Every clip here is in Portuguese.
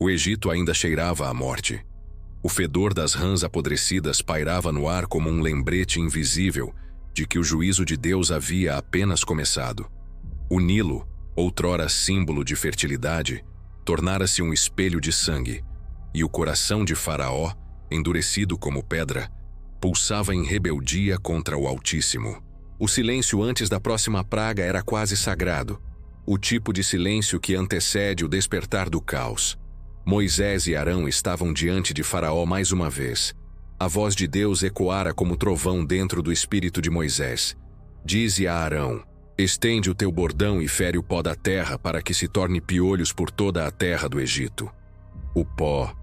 O Egito ainda cheirava a morte. O fedor das rãs apodrecidas pairava no ar como um lembrete invisível de que o juízo de Deus havia apenas começado. O Nilo, outrora símbolo de fertilidade, tornara-se um espelho de sangue, e o coração de Faraó, endurecido como pedra, pulsava em rebeldia contra o Altíssimo. O silêncio antes da próxima praga era quase sagrado, o tipo de silêncio que antecede o despertar do caos. Moisés e Arão estavam diante de Faraó mais uma vez. A voz de Deus ecoara como trovão dentro do espírito de Moisés. Dize a Arão: estende o teu bordão e fere o pó da terra para que se torne piolhos por toda a terra do Egito. O pó,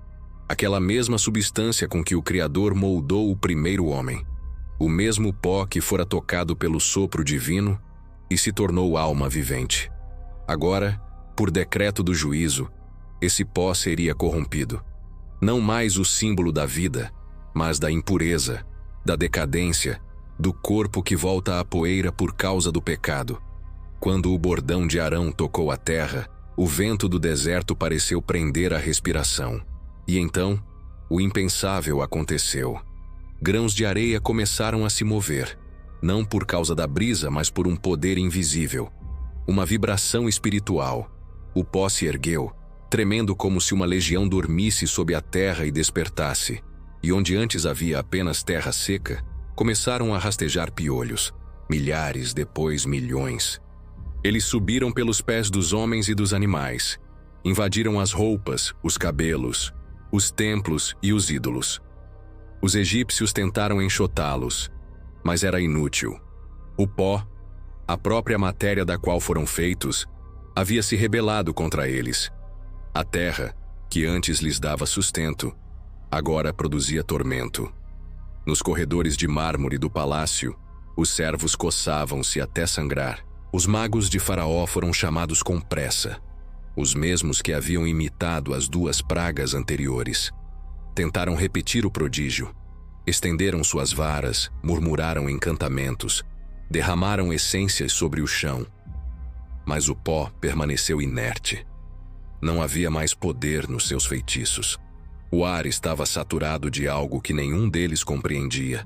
aquela mesma substância com que o Criador moldou o primeiro homem. O mesmo pó que fora tocado pelo sopro divino e se tornou alma vivente. Agora, por decreto do juízo, esse pó seria corrompido. Não mais o símbolo da vida, mas da impureza, da decadência, do corpo que volta à poeira por causa do pecado. Quando o bordão de Arão tocou a terra, o vento do deserto pareceu prender a respiração. E então, o impensável aconteceu. Grãos de areia começaram a se mover, não por causa da brisa, mas por um poder invisível. Uma vibração espiritual. O pó se ergueu, tremendo como se uma legião dormisse sob a terra e despertasse. E onde antes havia apenas terra seca, começaram a rastejar piolhos, milhares, depois milhões. Eles subiram pelos pés dos homens e dos animais, invadiram as roupas, os cabelos, os templos e os ídolos. Os egípcios tentaram enxotá-los, mas era inútil. O pó, a própria matéria da qual foram feitos, havia se rebelado contra eles. A terra, que antes lhes dava sustento, agora produzia tormento. Nos corredores de mármore do palácio, os servos coçavam-se até sangrar. Os magos de Faraó foram chamados com pressa, os mesmos que haviam imitado as 2 pragas anteriores. Tentaram repetir o prodígio. Estenderam suas varas, murmuraram encantamentos, derramaram essências sobre o chão. Mas o pó permaneceu inerte. Não havia mais poder nos seus feitiços. O ar estava saturado de algo que nenhum deles compreendia: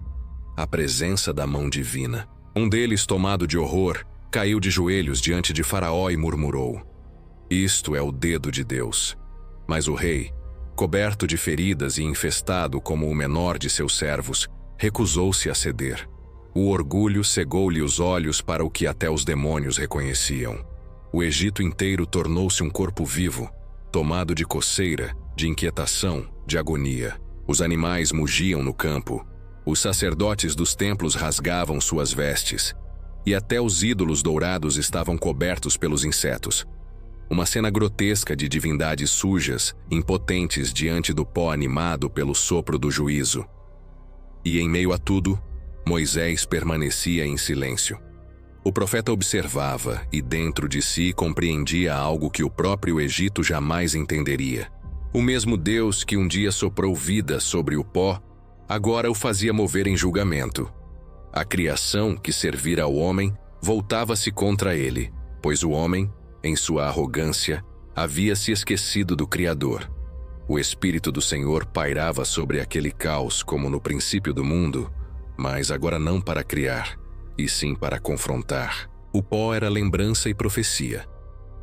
a presença da mão divina. Um deles, tomado de horror, caiu de joelhos diante de Faraó e murmurou: isto é o dedo de Deus. Mas o rei, coberto de feridas e infestado como o menor de seus servos, recusou-se a ceder. O orgulho cegou-lhe os olhos para o que até os demônios reconheciam. O Egito inteiro tornou-se um corpo vivo, tomado de coceira, de inquietação, de agonia. Os animais mugiam no campo, os sacerdotes dos templos rasgavam suas vestes, e até os ídolos dourados estavam cobertos pelos insetos. Uma cena grotesca de divindades sujas, impotentes diante do pó animado pelo sopro do juízo. E em meio a tudo, Moisés permanecia em silêncio. O profeta observava e dentro de si compreendia algo que o próprio Egito jamais entenderia. O mesmo Deus que um dia soprou vida sobre o pó, agora o fazia mover em julgamento. A criação que servira ao homem voltava-se contra ele, pois o homem, em sua arrogância, havia se esquecido do Criador. O Espírito do Senhor pairava sobre aquele caos como no princípio do mundo, mas agora não para criar, e sim para confrontar. O pó era lembrança e profecia.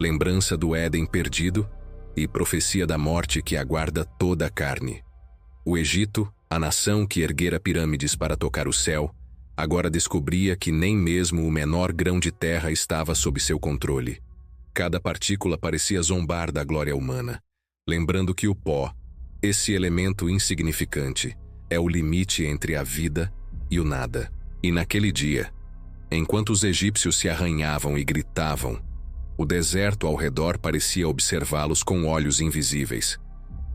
Lembrança do Éden perdido e profecia da morte que aguarda toda a carne. O Egito, a nação que erguera pirâmides para tocar o céu, agora descobria que nem mesmo o menor grão de terra estava sob seu controle. Cada partícula parecia zombar da glória humana, lembrando que o pó, esse elemento insignificante, é o limite entre a vida e o nada. E naquele dia, enquanto os egípcios se arranhavam e gritavam, o deserto ao redor parecia observá-los com olhos invisíveis,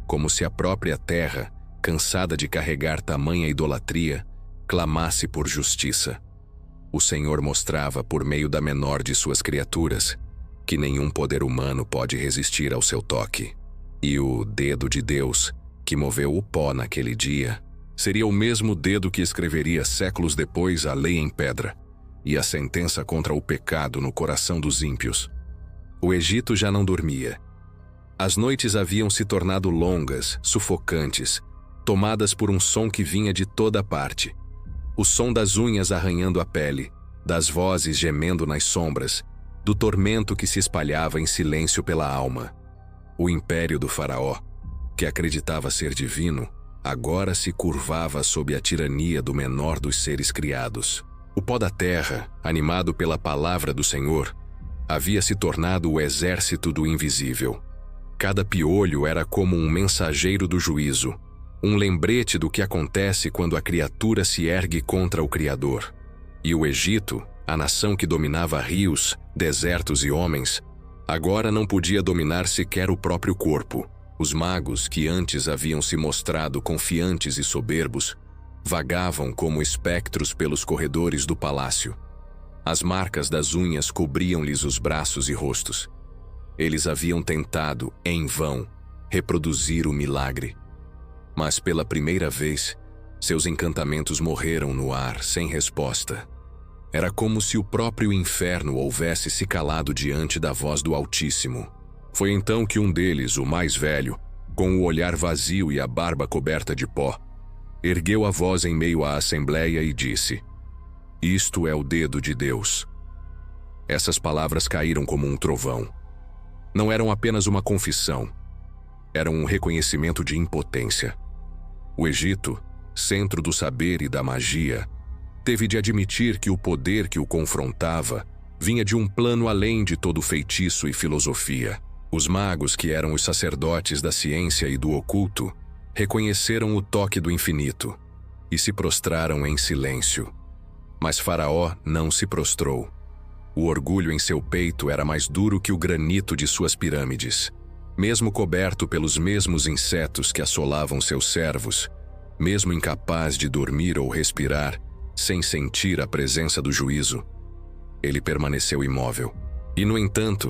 como se a própria terra, cansada de carregar tamanha idolatria, clamasse por justiça. O Senhor mostrava por meio da menor de suas criaturas que nenhum poder humano pode resistir ao seu toque. E o dedo de Deus, que moveu o pó naquele dia, seria o mesmo dedo que escreveria séculos depois a lei em pedra e a sentença contra o pecado no coração dos ímpios. O Egito já não dormia. As noites haviam se tornado longas, sufocantes, tomadas por um som que vinha de toda parte. O som das unhas arranhando a pele, das vozes gemendo nas sombras, do tormento que se espalhava em silêncio pela alma. O império do faraó, que acreditava ser divino, agora se curvava sob a tirania do menor dos seres criados. O pó da terra, animado pela palavra do Senhor, havia se tornado o exército do invisível. Cada piolho era como um mensageiro do juízo, um lembrete do que acontece quando a criatura se ergue contra o Criador. E o Egito, a nação que dominava rios, desertos e homens, agora não podia dominar sequer o próprio corpo. Os magos, que antes haviam se mostrado confiantes e soberbos, vagavam como espectros pelos corredores do palácio. As marcas das unhas cobriam-lhes os braços e rostos. Eles haviam tentado, em vão, reproduzir o milagre. Mas pela primeira vez, seus encantamentos morreram no ar, sem resposta. Era como se o próprio inferno houvesse se calado diante da voz do Altíssimo. Foi então que um deles, o mais velho, com o olhar vazio e a barba coberta de pó, ergueu a voz em meio à assembleia e disse: "Isto é o dedo de Deus." Essas palavras caíram como um trovão. Não eram apenas uma confissão, eram um reconhecimento de impotência. O Egito, centro do saber e da magia, teve de admitir que o poder que o confrontava vinha de um plano além de todo feitiço e filosofia. Os magos, que eram os sacerdotes da ciência e do oculto, reconheceram o toque do infinito e se prostraram em silêncio. Mas Faraó não se prostrou. O orgulho em seu peito era mais duro que o granito de suas pirâmides. Mesmo coberto pelos mesmos insetos que assolavam seus servos, mesmo incapaz de dormir ou respirar, sem sentir a presença do juízo, ele permaneceu imóvel. E, no entanto,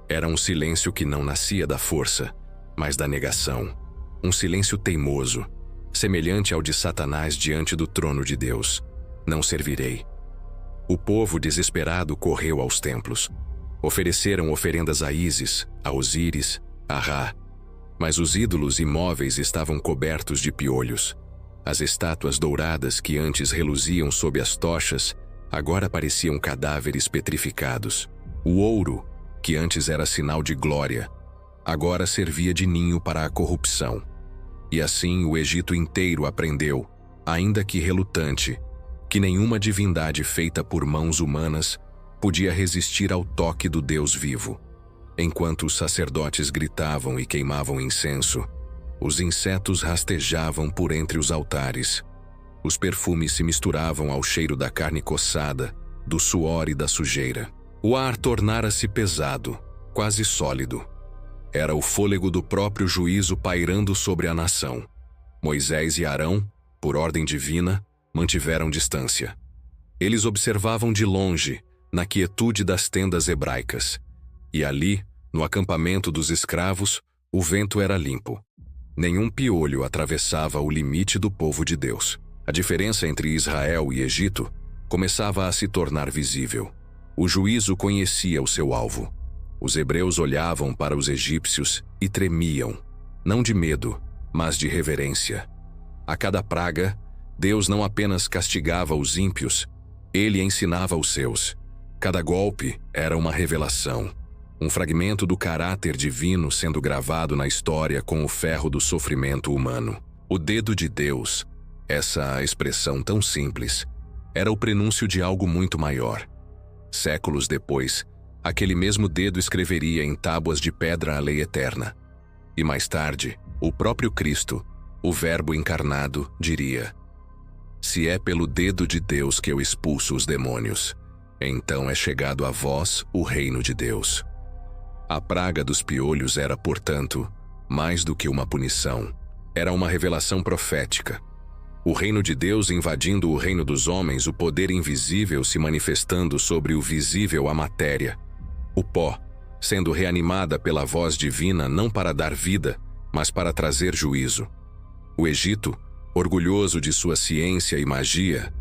era um silêncio que não nascia da força, mas da negação. Um silêncio teimoso, semelhante ao de Satanás diante do trono de Deus. Não servirei. O povo desesperado correu aos templos. Ofereceram oferendas a Ísis, a Osíris, a Ra. Mas os ídolos imóveis estavam cobertos de piolhos. As estátuas douradas que antes reluziam sob as tochas, agora pareciam cadáveres petrificados. O ouro, que antes era sinal de glória, agora servia de ninho para a corrupção. E assim o Egito inteiro aprendeu, ainda que relutante, que nenhuma divindade feita por mãos humanas podia resistir ao toque do Deus vivo. Enquanto os sacerdotes gritavam e queimavam incenso, os insetos rastejavam por entre os altares. Os perfumes se misturavam ao cheiro da carne coçada, do suor e da sujeira. O ar tornara-se pesado, quase sólido. Era o fôlego do próprio juízo pairando sobre a nação. Moisés e Arão, por ordem divina, mantiveram distância. Eles observavam de longe, na quietude das tendas hebraicas. E ali, no acampamento dos escravos, o vento era limpo. Nenhum piolho atravessava o limite do povo de Deus. A diferença entre Israel e Egito começava a se tornar visível. O juízo conhecia o seu alvo. Os hebreus olhavam para os egípcios e tremiam, não de medo, mas de reverência. A cada praga, Deus não apenas castigava os ímpios, ele ensinava os seus. Cada golpe era uma revelação, um fragmento do caráter divino sendo gravado na história com o ferro do sofrimento humano. O dedo de Deus, essa expressão tão simples, era o prenúncio de algo muito maior. Séculos depois, aquele mesmo dedo escreveria em tábuas de pedra a lei eterna. E mais tarde, o próprio Cristo, o Verbo encarnado, diria: "Se é pelo dedo de Deus que eu expulso os demônios, então é chegado a vós o reino de Deus." A praga dos piolhos era, portanto, mais do que uma punição. Era uma revelação profética. O reino de Deus invadindo o reino dos homens, o poder invisível se manifestando sobre o visível, a matéria. O pó, sendo reanimada pela voz divina não para dar vida, mas para trazer juízo. O Egito, orgulhoso de sua ciência e magia,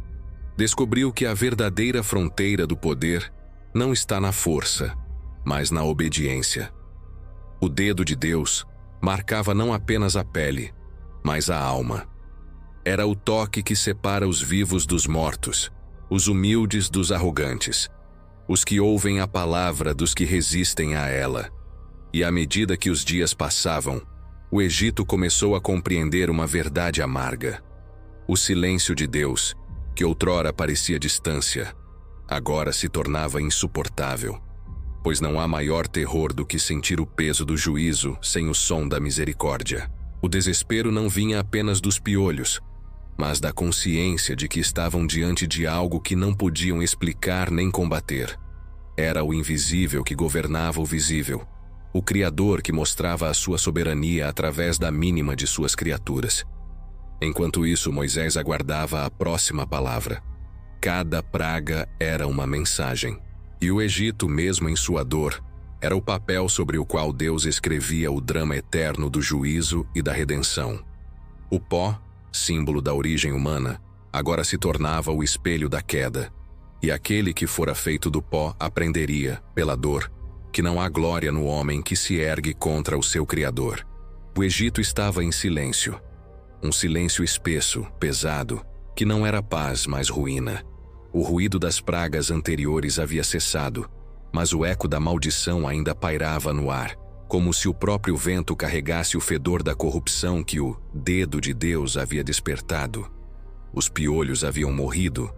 descobriu que a verdadeira fronteira do poder não está na força, mas na obediência. O dedo de Deus marcava não apenas a pele, mas a alma. Era o toque que separa os vivos dos mortos, os humildes dos arrogantes, os que ouvem a palavra dos que resistem a ela. E à medida que os dias passavam, o Egito começou a compreender uma verdade amarga. O silêncio de Deus, que outrora parecia distância, agora se tornava insuportável, pois não há maior terror do que sentir o peso do juízo sem o som da misericórdia. O desespero não vinha apenas dos piolhos, mas da consciência de que estavam diante de algo que não podiam explicar nem combater. Era o invisível que governava o visível, o Criador que mostrava a sua soberania através da mínima de suas criaturas. Enquanto isso, Moisés aguardava a próxima palavra. Cada praga era uma mensagem. E o Egito, mesmo em sua dor, era o papel sobre o qual Deus escrevia o drama eterno do juízo e da redenção. O pó, símbolo da origem humana, agora se tornava o espelho da queda. E aquele que fora feito do pó aprenderia, pela dor, que não há glória no homem que se ergue contra o seu Criador. O Egito estava em silêncio. Um silêncio espesso, pesado, que não era paz, mas ruína. O ruído das pragas anteriores havia cessado, mas o eco da maldição ainda pairava no ar, como se o próprio vento carregasse o fedor da corrupção que o dedo de Deus havia despertado. Os piolhos haviam morrido,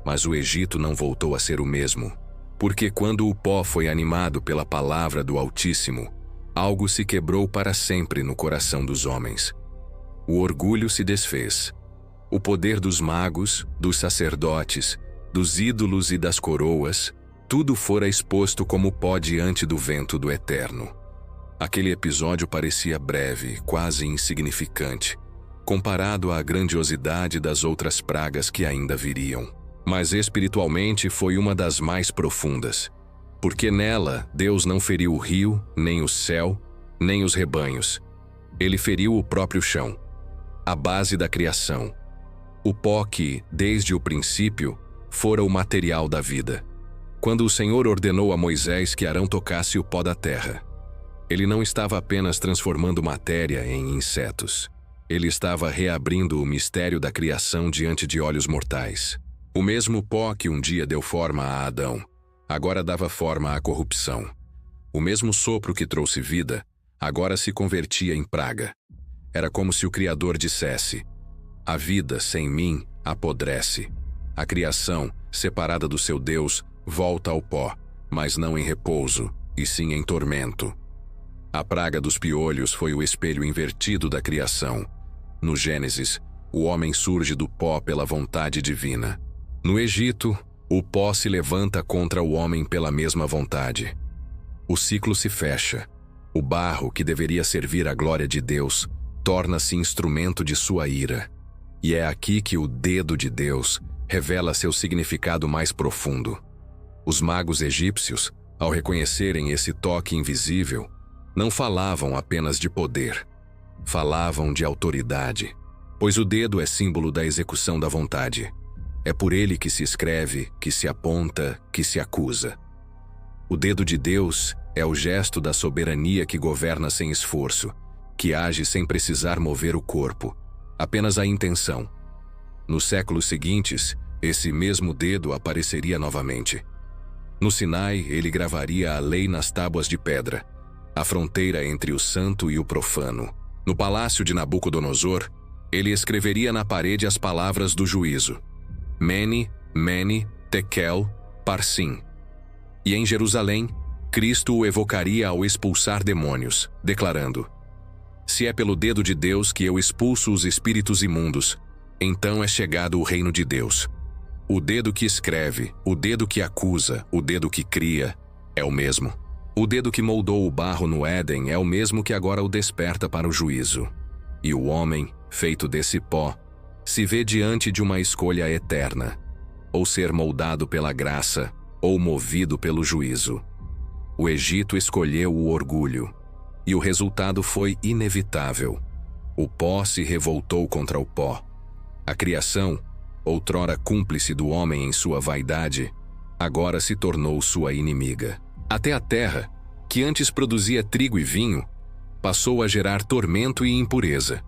mas o Egito não voltou a ser o mesmo, porque quando o pó foi animado pela palavra do Altíssimo, algo se quebrou para sempre no coração dos homens. O orgulho se desfez. O poder dos magos, dos sacerdotes, dos ídolos e das coroas, tudo fora exposto como pó diante do vento do Eterno. Aquele episódio parecia breve, quase insignificante, comparado à grandiosidade das outras pragas que ainda viriam. Mas espiritualmente foi uma das mais profundas, porque nela Deus não feriu o rio, nem o céu, nem os rebanhos. Ele feriu o próprio chão, a base da criação, o pó que, desde o princípio, fora o material da vida. Quando o Senhor ordenou a Moisés que Arão tocasse o pó da terra, ele não estava apenas transformando matéria em insetos. Ele estava reabrindo o mistério da criação diante de olhos mortais. O mesmo pó que um dia deu forma a Adão, agora dava forma à corrupção. O mesmo sopro que trouxe vida, agora se convertia em praga. Era como se o Criador dissesse: a vida sem mim apodrece. A criação, separada do seu Deus, volta ao pó, mas não em repouso, e sim em tormento. A praga dos piolhos foi o espelho invertido da criação. No Gênesis, o homem surge do pó pela vontade divina. No Egito, o pó se levanta contra o homem pela mesma vontade. O ciclo se fecha. O barro, que deveria servir à glória de Deus, torna-se instrumento de sua ira. E é aqui que o dedo de Deus revela seu significado mais profundo. Os magos egípcios, ao reconhecerem esse toque invisível, não falavam apenas de poder. Falavam de autoridade, pois o dedo é símbolo da execução da vontade. É por ele que se escreve, que se aponta, que se acusa. O dedo de Deus é o gesto da soberania que governa sem esforço, que age sem precisar mover o corpo, apenas a intenção. Nos séculos seguintes, esse mesmo dedo apareceria novamente. No Sinai, ele gravaria a lei nas tábuas de pedra, a fronteira entre o santo e o profano. No palácio de Nabucodonosor, ele escreveria na parede as palavras do juízo: Mene, Mene, Tekel, Parsim. E em Jerusalém, Cristo o evocaria ao expulsar demônios, declarando: se é pelo dedo de Deus que eu expulso os espíritos imundos, então é chegado o reino de Deus. O dedo que escreve, o dedo que acusa, o dedo que cria, é o mesmo. O dedo que moldou o barro no Éden é o mesmo que agora o desperta para o juízo. E o homem, feito desse pó, se vê diante de uma escolha eterna: ou ser moldado pela graça, ou movido pelo juízo. O Egito escolheu o orgulho, e o resultado foi inevitável. O pó se revoltou contra o pó. A criação, outrora cúmplice do homem em sua vaidade, agora se tornou sua inimiga. Até a terra, que antes produzia trigo e vinho, passou a gerar tormento e impureza.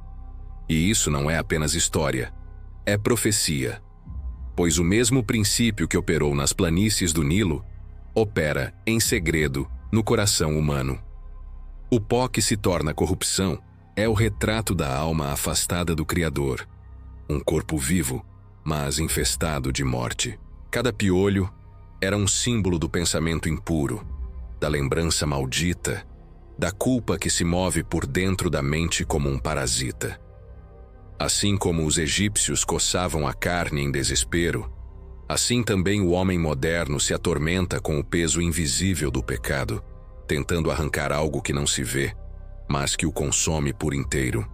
E isso não é apenas história, é profecia. Pois o mesmo princípio que operou nas planícies do Nilo, opera, em segredo, no coração humano. O pó que se torna corrupção é o retrato da alma afastada do Criador. Um corpo vivo, mas infestado de morte. Cada piolho era um símbolo do pensamento impuro, da lembrança maldita, da culpa que se move por dentro da mente como um parasita. Assim como os egípcios coçavam a carne em desespero, assim também o homem moderno se atormenta com o peso invisível do pecado, tentando arrancar algo que não se vê, mas que o consome por inteiro.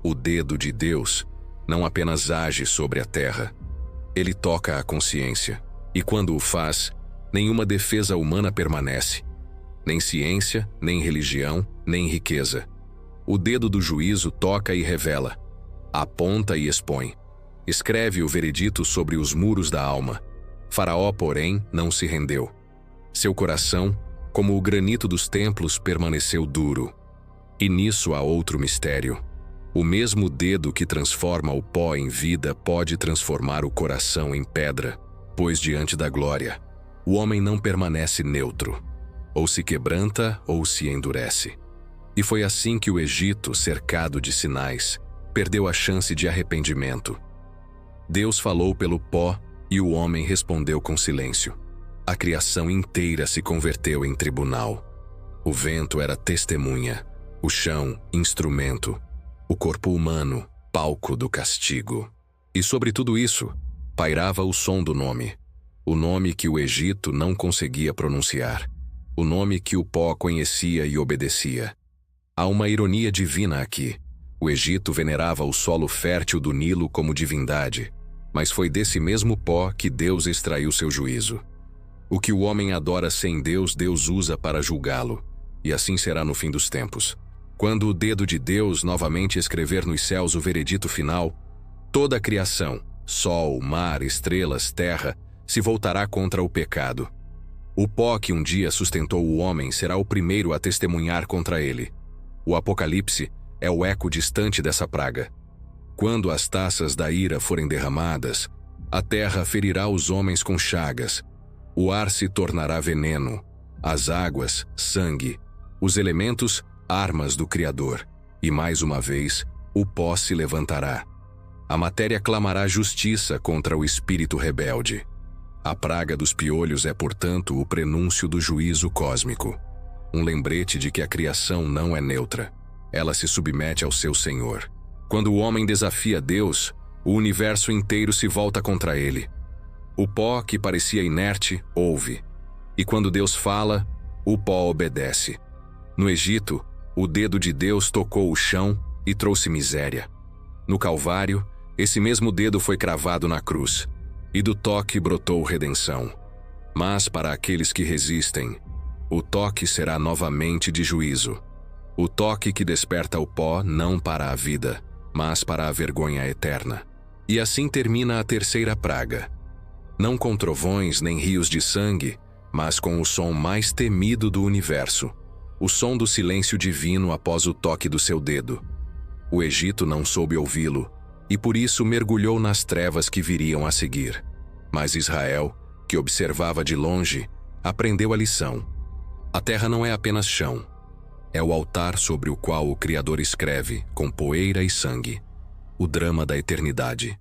O dedo de Deus não apenas age sobre a terra, ele toca a consciência, e quando o faz, nenhuma defesa humana permanece, nem ciência, nem religião, nem riqueza. O dedo do juízo toca e revela, aponta e expõe, escreve o veredito sobre os muros da alma. Faraó, porém, não se rendeu. Seu coração, como o granito dos templos, permaneceu duro. E nisso há outro mistério. O mesmo dedo que transforma o pó em vida pode transformar o coração em pedra, pois diante da glória, o homem não permanece neutro. Ou se quebranta ou se endurece. E foi assim que o Egito, cercado de sinais, perdeu a chance de arrependimento. Deus falou pelo pó e o homem respondeu com silêncio. A criação inteira se converteu em tribunal. O vento era testemunha, o chão, instrumento, o corpo humano, palco do castigo. E sobre tudo isso, pairava o som do nome, o nome que o Egito não conseguia pronunciar, o nome que o pó conhecia e obedecia. Há uma ironia divina aqui. O Egito venerava o solo fértil do Nilo como divindade, mas foi desse mesmo pó que Deus extraiu seu juízo. O que o homem adora sem Deus, Deus usa para julgá-lo, e assim será no fim dos tempos. Quando o dedo de Deus novamente escrever nos céus o veredito final, toda a criação, sol, mar, estrelas, terra, se voltará contra o pecado. O pó que um dia sustentou o homem será o primeiro a testemunhar contra ele. O Apocalipse é o eco distante dessa praga. Quando as taças da ira forem derramadas, a terra ferirá os homens com chagas, o ar se tornará veneno, as águas, sangue, os elementos, armas do Criador, e mais uma vez, o pó se levantará. A matéria clamará justiça contra o espírito rebelde. A praga dos piolhos é, portanto, o prenúncio do juízo cósmico. Um lembrete de que a criação não é neutra. Ela se submete ao seu Senhor. Quando o homem desafia Deus, o universo inteiro se volta contra ele. O pó, que parecia inerte, ouve. E quando Deus fala, o pó obedece. No Egito, o dedo de Deus tocou o chão e trouxe miséria. No Calvário, esse mesmo dedo foi cravado na cruz, e do toque brotou redenção. Mas para aqueles que resistem, o toque será novamente de juízo. O toque que desperta o pó não para a vida, mas para a vergonha eterna. E assim termina a terceira praga. Não com trovões nem rios de sangue, mas com o som mais temido do universo. O som do silêncio divino após o toque do seu dedo. O Egito não soube ouvi-lo, e por isso mergulhou nas trevas que viriam a seguir. Mas Israel, que observava de longe, aprendeu a lição. A terra não é apenas chão. É o altar sobre o qual o Criador escreve, com poeira e sangue, o drama da eternidade.